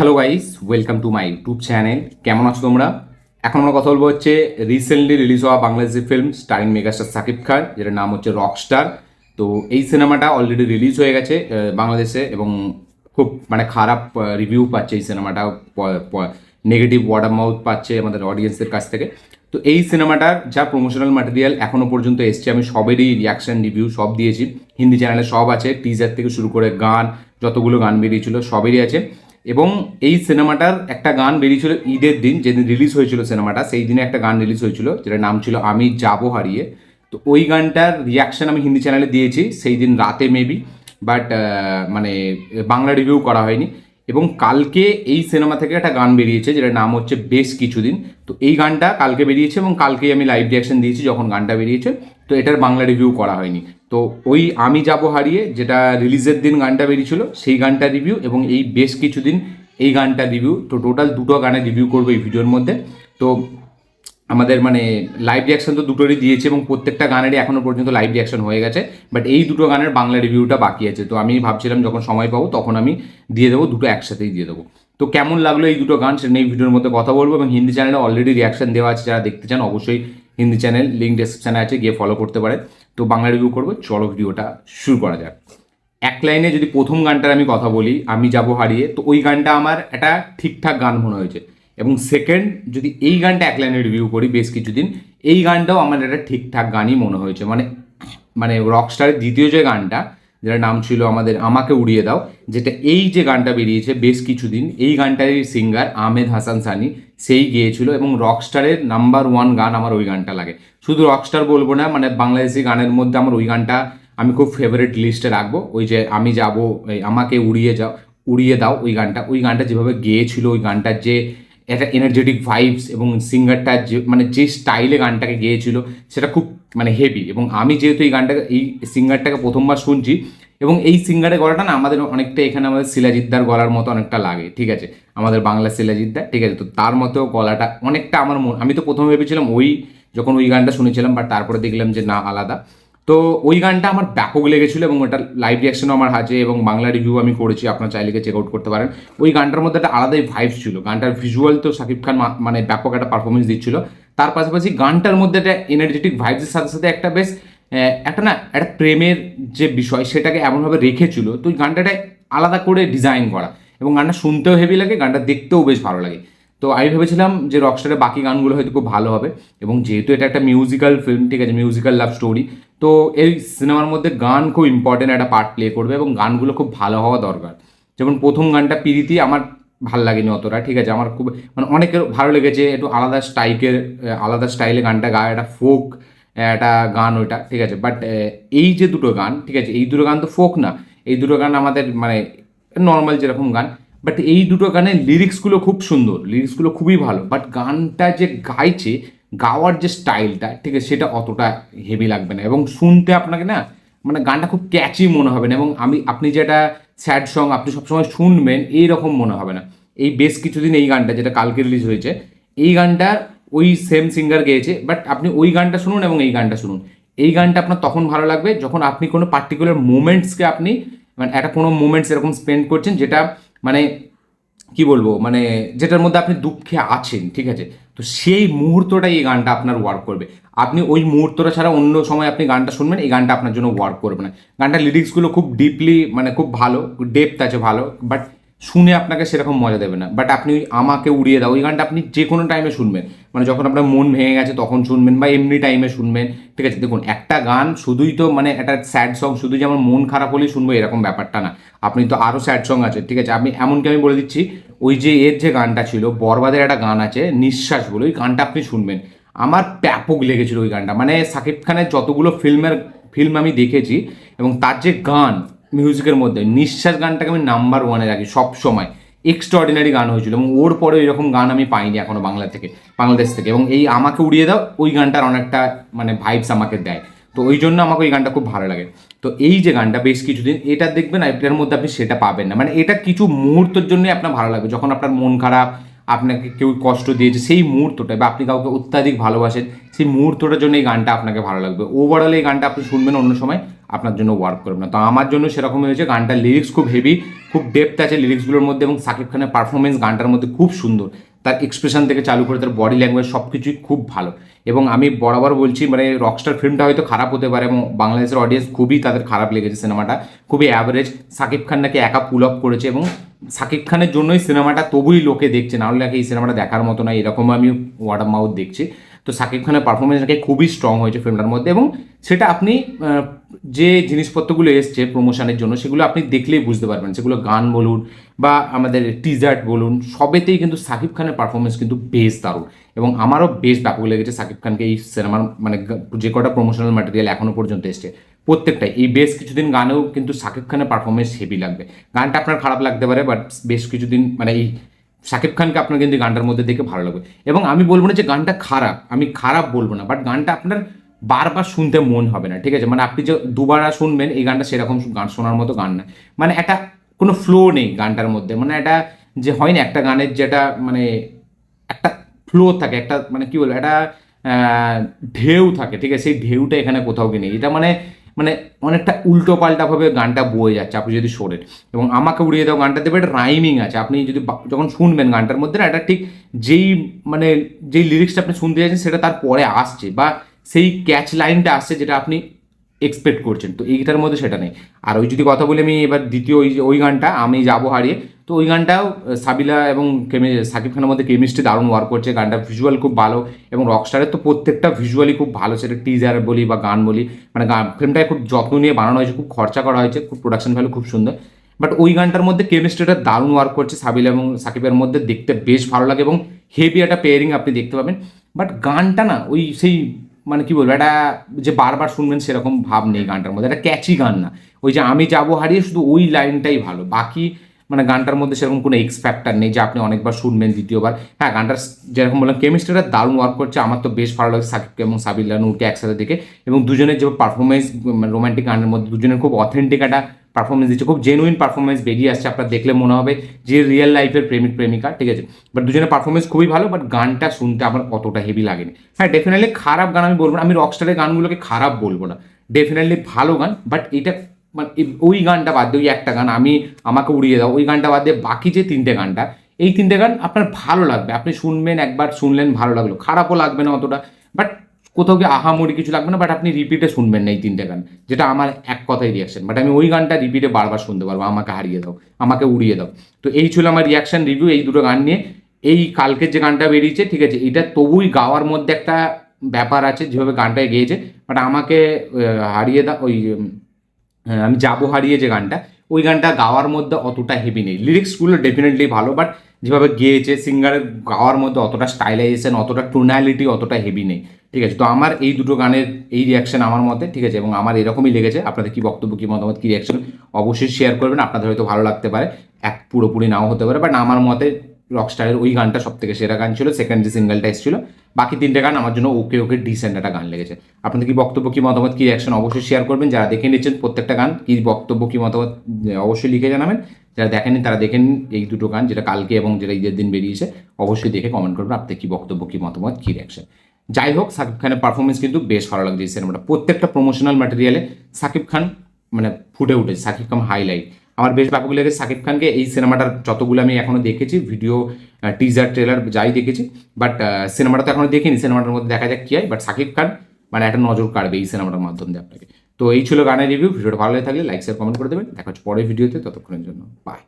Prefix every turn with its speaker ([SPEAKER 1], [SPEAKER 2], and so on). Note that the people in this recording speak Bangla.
[SPEAKER 1] Hello guys, welcome to my YouTube channel. কেমন আছো তোমরা? এখন আমরা কথা বলবো হচ্ছে রিসেন্টলি রিলিজ হওয়া Bangladeshi film starring megastar Shakib Khan, যেটার নাম হচ্ছে রকস্টার। তো এই সিনেমাটা অলরেডি রিলিজ হয়ে গেছে বাংলাদেশে, এবং খুব মানে খারাপ রিভিউ পাচ্ছে এই সিনেমাটা। নেগেটিভ ওয়ার্ড অফ মাউথ পাচ্ছে আমাদের অডিয়েন্সের কাছ থেকে। তো এই সিনেমাটার যা প্রমোশনাল ম্যাটেরিয়াল এখনও পর্যন্ত এসছে, আমি সবেরই রিয়াকশন রিভিউ সব দিয়েছি। হিন্দি চ্যানেলে সব আছে, টিজার থেকে শুরু করে গান, যতগুলো গান বেরিয়েছিল সবেরই আছে। এবং এই সিনেমাটার একটা গান বেরিয়েছিল ঈদের দিন, যেদিন রিলিজ হয়েছিল সিনেমাটা, সেই দিনে একটা গান রিলিজ হয়েছিল যেটার নাম ছিল আমি যাবো হারিয়ে। তো ওই গানটার রিয়াকশন আমি হিন্দি চ্যানেলে দিয়েছি সেই দিন রাতে মেবি, বাট মানে বাংলা রিভিউ করা হয়নি। এবং কালকে এই সিনেমা থেকে একটা গান বেরিয়েছে যেটার নাম হচ্ছে বেশ কিছুদিন। তো এই গানটা কালকে বেরিয়েছে এবং কালকেই আমি লাইভ রিয়াকশন দিয়েছি যখন গানটা বেরিয়েছে। তো এটার বাংলা রিভিউ করা হয়নি। তো ওই আমি যাব হারিয়ে যেটা রিলিজের দিন গানটা বেরিয়েছিল সেই গানটা রিভিউ, এবং এই বেশ কিছুদিন এই গানটা রিভিউ। তো টোটাল দুটো গানের রিভিউ করবো এই ভিডিওর মধ্যে। তো আমাদের মানে লাইভ রিয়াকশন তো দুটোরই দিয়েছে এবং প্রত্যেকটা গানেরই এখনও পর্যন্ত লাইভ রিয়াকশন হয়ে গেছে, বাট এই দুটো গানের বাংলা রিভিউটা বাকি আছে। তো আমি ভাবছিলাম যখন সময় পাবো তখন আমি দিয়ে দেবো, দুটো একসাথেই দিয়ে দেবো। তো কেমন লাগলো এই দুটো গান সেটা নিয়ে এই ভিডিওর মধ্যে কথা বলবো, এবং হিন্দি চ্যানেলে অলরেডি রিয়াকশন দেওয়া আছে, যারা দেখতে চান অবশ্যই হিন্দি চ্যানেল লিঙ্ক ডেসক্রিপশানে আছে, গিয়ে ফলো করতে পারেন। তো বাংলা রিভিউ করবো, চলো ভিডিওটা শুরু করা যাক। এক লাইনে যদি প্রথম গানটার আমি কথা বলি, আমি যাব হারিয়ে, তো ওই গানটা আমার একটা ঠিকঠাক গান মনে হয়েছে। এবং সেকেন্ড যদি এই গানটা এক লাইনে রিভিউ করি, বেশ কিছুদিন, এই গানটাও আমার একটা ঠিকঠাক গানই মনে হয়েছে। মানে মানে রকস্টারের দ্বিতীয় যে গানটা, যেটার নাম ছিল আমাদের আমাকে উড়িয়ে দাও, যেটা এই যে গানটা বেরিয়েছে বেশ কিছুদিন, এই গানটারই সিঙ্গার আহমেদ হাসান সানি, সেই গিয়েছিল। এবং রকস্টারের নাম্বার ওয়ান গান আমার ওই গানটা লাগে। শুধু রকস্টার বলবো না, মানে বাংলাদেশি গানের মধ্যে আমার ওই গানটা আমি খুব ফেভারিট লিস্টে রাখবো। ওই যে আমি যাব, আমাকে উড়িয়ে দাও, ওই গানটা যেভাবে গেয়েছিল, ওই গানটার যে একটা এনার্জেটিক ভাইবস, এবং সিঙ্গারটার যে মানে যে স্টাইলে গানটাকে গেয়েছিল সেটা খুব মানে হেভি। এবং আমি যেহেতু এই সিঙ্গারটাকে প্রথমবার শুনছি, এবং এই সিঙ্গারের গলাটা না আমাদের অনেকটা এখানে আমাদের শিলাজিদ্দার গলার মতো অনেকটা লাগে, ঠিক আছে, আমাদের বাংলা শিলাজিদ্দার, ঠিক আছে। তো তার মতো গলাটা অনেকটা আমার আমি তো প্রথমে ভেবেছিলাম যখন ওই গানটা শুনেছিলাম, বাট তারপরে দেখলাম যে না, আলাদা। তো ওই গানটা আমার ব্যাপক লেগেছিলো, এবং ওটা লাইভ রিয়াকশনও আমার আছে, এবং বাংলা রিভিউ আমি করেছি, আপনার চাইলে চেক আউট করতে পারেন। ওই গানটার মধ্যে একটা আলাদাই ভাইবস ছিল। গানটার ভিজুয়াল তো শাকিব খান মানে ব্যাপক একটা পারফরমেন্স দিচ্ছিল, তার পাশাপাশি গানটার মধ্যে একটা এনার্জেটিক ভাইবসের সাথে সাথে একটা বেশ একটা প্রেমের যে বিষয় সেটাকে এমনভাবে রেখেছিল। তো ওই গানটাটা আলাদা করে ডিজাইন করা, এবং গানটা শুনতেও হেভি লাগে, গানটা দেখতেও বেশ ভালো লাগে। তো আমি ভেবেছিলাম যে রকস্টারের বাকি গানগুলো হয়তো খুব ভালো হবে, এবং যেহেতু এটা একটা মিউজিক্যাল ফিল্ম, ঠিক আছে, মিউজিক্যাল লাভ স্টোরি, তো এই সিনেমার মধ্যে গান খুব ইম্পর্টেন্ট একটা পার্ট প্লে করবে, এবং গানগুলো খুব ভালো হওয়া দরকার। যেমন প্রথম গানটা পিরিতি আমার ভাল লাগেনি অতটা, ঠিক আছে, আমার খুব মানে অনেকের ভালো লেগেছে, একটু আলাদা স্টাইলে গানটা গায়, একটা ফোক একটা গান ওইটা, ঠিক আছে। বাট এই যে দুটো গান, ঠিক আছে, এই দুটো গান তো ফোক না, এই দুটো গান আমাদের মানে নর্মাল যেরকম গান। বাট এই দুটো গানের লিরিক্সগুলো খুব সুন্দর, লিরিক্সগুলো খুবই ভালো, বাট গানটা যে গাইছে, গাওয়ার যে স্টাইলটা, ঠিক আছে, সেটা অতটা হেভি লাগবে না, এবং শুনতে আপনাকে না মানে গানটা খুব ক্যাচি মনে হবে না, এবং আপনি যেটা স্যাড সং আপনি সবসময় শুনবেন এইরকম মনে হবে না। এই বেশ কিছুদিন এই গানটা যেটা কালকে রিলিজ হয়েছে, এই গানটার ওই সেম সিঙ্গার গেয়েছে, বাট আপনি ওই গানটা শুনুন এবং এই গানটা শুনুন। এই গানটা আপনার তখন ভালো লাগবে যখন আপনি কোনো পার্টিকুলার মোমেন্টসকে আপনি মানে একটা কোনো মোমেন্টস এরকম স্পেন্ড করছেন, যেটা মানে কি বলবো, মানে যেটার মধ্যে আপনি দুঃখে আছেন, ঠিক আছে। তো সেই মুহূর্তটাই এই গানটা আপনার ওয়ার্ক করবে। আপনি ওই মুহূর্তটা ছাড়া অন্য সময় আপনি গানটা শুনবেন, এই গানটা আপনার জন্য ওয়ার্ক করবে না। গানটার লিরিক্সগুলো খুব ডিপলি মানে খুব ভালো, ডেপথ আছে ভালো, বাট শুনে আপনাকে সেরকম মজা দেবে না। বাট আপনি ওই আমাকে উড়িয়ে দাও, ওই গানটা আপনি যে কোনো টাইমে শুনবেন, মানে যখন আপনার মন ভেঙে গেছে তখন শুনবেন, বা এমনি টাইমে শুনবেন, ঠিক আছে। দেখুন, একটা গান শুধুই তো মানে একটা স্যাড সং শুধু যে আমার মন খারাপ হলেই শুনবো এরকম ব্যাপারটা না, আপনি তো আরও স্যাড সং আছে, ঠিক আছে। আমি বলে দিচ্ছি, ওই যে এর যে গানটা ছিল বরবাদের একটা গান আছে নিঃশ্বাস বলে, ওই গানটা আপনি শুনবেন, আমার ব্যাপক লেগেছিল ওই গানটা। মানে শাকিব খানের যতগুলো ফিল্ম আমি দেখেছি, এবং তার যে গান মিউজিকের মধ্যে নিঃশ্বাস গানটাকে আমি নাম্বার ওয়ানে রাখি সব সময়। এক্সট্রাঅর্ডিনারি গান হয়েছিল, এবং ওর পরে এরকম গান আমি পাইনি এখনো বাংলাদেশ থেকে। এবং এই আমাকে উড়িয়ে দাও, ওই গানটার অনেকটা মানে ভাইবস আমাকে দেয়, তো ওই জন্য আমাকে ওই গানটা খুব ভালো লাগে। তো এই যে গানটা বেশ কিছুদিন, এটা দেখবেন এটার মধ্যে আপনি সেটা পাবেন না। মানে এটা কিছু মুহূর্তের জন্যই আপনার ভালো লাগবে, যখন আপনার মন খারাপ, আপনাকে কেউ কষ্ট দিয়েছে সেই মুহূর্তটা, বা আপনি কাউকে অত্যাধিক ভালোবাসেন সেই মুহূর্তটার জন্য এই গানটা আপনাকে ভালো লাগবে। ওভারঅল এই গানটা আপনি শুনবেন অন্য সময় আপনার জন্য ওয়ার্ক করবে না। তো আমার জন্য সেরকমই হয়েছে। গানটার লিরিক্স খুব হেভি, খুব ডেপথ আছে লিরিক্সগুলোর মধ্যে, এবং শাকিব খানের পারফরমেন্স গানটার মধ্যে খুব সুন্দর। তার এক্সপ্রেশন থেকে চালু করে তার বডি ল্যাঙ্গুয়েজ সব কিছুই খুব ভালো। এবং আমি বরাবর বলছি, মানে রকস্টার ফিল্মটা হয়তো খারাপ হতে পারে এবং বাংলাদেশের অডিয়েন্স খুবই তাদের খারাপ লেগেছে, সিনেমাটা খুবই অ্যাভারেজ। শাকিব খান নাকি একা পুল আপ করেছে, এবং শাকিব খানের জন্যই সিনেমাটা তবুই লোকে দেখছে, না হলে নাকি এই সিনেমাটা দেখার মতো নয়, এরকম আমি ওয়ার্ড অফ মাউথ দেখছি। তো শাকিব খানের পারফরমেন্স নাকি খুবই স্ট্রং হয়েছে ফিল্মটার মধ্যে, এবং সেটা আপনি যে জিনিসপত্রগুলো এসছে প্রমোশনের জন্য সেগুলো আপনি দেখলেই বুঝতে পারবেন। সেগুলো গান বলুন বা আমাদের টিজার্ট বলুন, সবেতেই কিন্তু শাকিব খানের পারফরমেন্স কিন্তু বেশ দারুণ। এবং আমারও বেশ ব্যাপক লেগেছে শাকিব খানকে এই সিনেমার, মানে যে কটা প্রমোশনাল ম্যাটেরিয়াল এখনো পর্যন্ত এসছে প্রত্যেকটাই। এই বেশ কিছুদিন গানেও কিন্তু শাকিব খানের পারফরমেন্স হেভি লাগবে। গানটা আপনার খারাপ লাগতে পারে, বাট বেশ কিছুদিন মানে এই শাকিব খানকে আপনার কিন্তু গানটার মধ্যে দেখে ভালো লাগবে। এবং আমি বলবো না যে গানটা খারাপ, আমি খারাপ বলবো না, বাট গানটা আপনার বারবার শুনতে মন হবে না, ঠিক আছে? মানে আপনি যে দুবার শুনবেন এই গানটা, সেরকম গান শোনার মতো গান না। মানে একটা কোনো ফ্লো নেই গানটার মধ্যে, মানে এটা যে হয় না একটা গানের যেটা মানে একটা ফ্লো থাকে, একটা মানে কি বলবো, একটা ঢেউ থাকে, ঠিক আছে? সেই ঢেউটা এখানে কোথাও কি নেই। এটা মানে মানে অনেকটা উল্টো পাল্টাভাবে গানটা বয়ে যাচ্ছে আপনি যদি শোনেন। এবং আমাকে উড়িয়ে দাও গানটা দেবে, একটা রাইমিং আছে, আপনি যদি যখন শুনবেন গানটার মধ্যে না, এটা ঠিক যেই মানে যেই লিরিক্সটা আপনি শুনতে যাচ্ছেন সেটা তার পরে আসছে, বা সেই ক্যাচ লাইনটা আসছে যেটা আপনি এক্সপেক্ট করছেন। তো এইটার মধ্যে সেটা নেই। আর ওই যদি কথা বলি আমি এবার দ্বিতীয় ওই গানটা আমি যাবো হারিয়ে, তো ওই গানটাও সাবিলা এবং সাকিব খানের মধ্যে কেমিস্ট্রি দারুণ ওয়ার্ক করছে। গানটা ভিজুয়াল খুব ভালো, এবং রকস্টারের তো প্রত্যেকটা ভিজুয়ালি খুব ভালো, সেটা টিজার বলি বা গান বলি, মানে ফিল্মটায় খুব যত্ন নিয়ে বানানো হয়েছে, খুব খরচা করা হয়েছে, খুব প্রোডাকশন ভ্যালু খুব সুন্দর। বাট ওই গানটার মধ্যে কেমিস্ট্রিটা দারুণ ওয়ার্ক করছে সাবিলা এবং সাকিবের মধ্যে, দেখতে বেশ ভালো লাগে এবং হেভি একটা পেয়ারিং আপনি দেখতে পাবেন। বাট গানটা না ওই সেই মানে কি বলবো, এটা যে বারবার শুনবেন সেরকম ভাব নেই গানটার মধ্যে, এটা ক্যাচি গান না। ওই যে আমি যাবো হারিয়ে শুধু ওই লাইনটাই ভালো, বাকি মানে গানটার মধ্যে সেরকম কোনো এক্স ফ্যাক্টর নেই যে আপনি অনেকবার শুনবেন দ্বিতীয়বার। হ্যাঁ, গানটার যেরকম বললাম কেমিস্ট্রিটা দারুণ ওয়ার্ক করছে, আমার তো বেশ ভালো লাগে সাকিবকে এবং সাবিলা নূরকে একসাথে দেখে। এবং দুজনের যে পারফরমেন্স রোমান্টিক গানের মধ্যে দুজনের খুব অথেন্টিক একটা পারফরমেন্স দিচ্ছে, খুব জেনুইন পারফরমেন্স বেরিয়ে আসছে, আপনার দেখলে মনে হবে যে রিয়েল লাইফের প্রেমিক প্রেমিকা, ঠিক আছে? বাট দুজনের পারফরমেন্স খুবই ভালো, বাট গানটা শুনতে আমার অতটা হেভি লাগেনি। হ্যাঁ, ডেফিনেটলি খারাপ গান আমি বলবো না, আমি রকস্টারের গানগুলোকে খারাপ বলবো না, ডেফিনেটলি ভালো গান। বাট এটা মানে ওই গানটা বাদ দিয়ে, ওই একটা গান আমি আমাকে উড়িয়ে দাও, ওই গানটা বাদ দিয়ে বাকি যে তিনটে গানটা, এই তিনটে গান আপনার ভালো লাগবে, আপনি শুনবেন, একবার শুনলেন ভালো লাগলো, খারাপও লাগবে না অতটা, বাট কোথাও গিয়ে আহামরি কিছু লাগবে না। বাট আপনি রিপিটে শুনবেন না এই তিনটে গান, যেটা আমার এক কথাই রিয়াকশন। বাট আমি ওই গানটা রিপিটে বারবার শুনতে পারবো, আমাকে হারিয়ে দাও, আমাকে উড়িয়ে দাও। তো এই ছিল আমার রিয়াকশন রিভিউ এই দুটো গান নিয়ে। এই কালকের যে গানটা বেরিয়েছে, ঠিক আছে, এটা তবুই গাওয়ার মধ্যে একটা ব্যাপার আছে যেভাবে গানটায় গেয়েছে, বাট আমাকে হারিয়ে দাও ওই আমি যাবো হারিয়ে যে গানটা, ওই গানটা গাওয়ার মধ্যে অতটা হেভি নেই। লিরিক্সগুলো ডেফিনেটলি ভালো, বাট যেভাবে গেয়েছে সিঙ্গারের গাওয়ার মধ্যে অতটা স্টাইলাইজেশন, অতটা টোনালিটি অতটা হেভি নেই, ঠিক আছে? তো আমার এই দুটো গানের এই রিয়াকশন আমার মতে, ঠিক আছে? এবং আমার এরকমই লেগেছে। আপনাদের কি বক্তব্য, কি মতামত, কি রিয়াকশন অবশ্যই শেয়ার করবেন। আপনাদের হয়তো ভালো লাগতে পারে, এক পুরোপুরি নাও হতে পারে, বাট আমার মতে রকস্টারের ওই গানটা সব থেকে সেরা গান ছিল, সেকেন্ড যে সিঙ্গেলটা এসেছিল। বাকি তিনটে গান আমার জন্য ওকে ওকে ডিসেন্ট একটা গান লেগেছে। আপনাদের কি বক্তব্য, কি মতামত, কি রিয়াকশন অবশ্যই শেয়ার করবেন। যারা দেখে নিচ্ছেন প্রত্যেকটা গান, কি বক্তব্য, কি মতামত অবশ্যই লিখে জানাবেন। যারা দেখেনি তারা দেখেন এই দুটো গান, যেটা কালকে এবং যেটা ঈদের দিন বেরিয়েছে, অবশ্যই দেখে কমেন্ট করবেন আপনাদের কি বক্তব্য, কি মতামত, কি রিয়াকশন। যাই হোক, সাকিব খানের পারফরমেন্স কিন্তু বেশ ভালো লাগছে এই সিনেমাটা। প্রত্যেকটা প্রমোশনাল ম্যাটেরিয়ালে সাকিব খান মানে ফুটে উঠেছে, সাকিব খান হাইলাইট। আমার বেশ ব্যাপক লেগেছে সাকিব খানকে এই সিনেমাটার, যতগুলো আমি এখনো দেখেছি ভিডিও, টিজার, ট্রেলার যাই দেখেছি। বাট সিনেমাটা তো এখনো দেখিনি, সিনেমাটার মধ্যে দেখা যাক কি হয়। বাট সাকিব খান মানে একটা নজর কাড়বে এই সিনেমাটার মাধ্যমে দিয়ে আপনাকে। তো এই ছিল গানের রিভিউ। ভিডিওটা ভালো লাগে থাকলে লাইক শেয়ার কমেন্ট করে দেবেন। দেখা হচ্ছে পরের ভিডিওতে, ততক্ষণের জন্য বাই।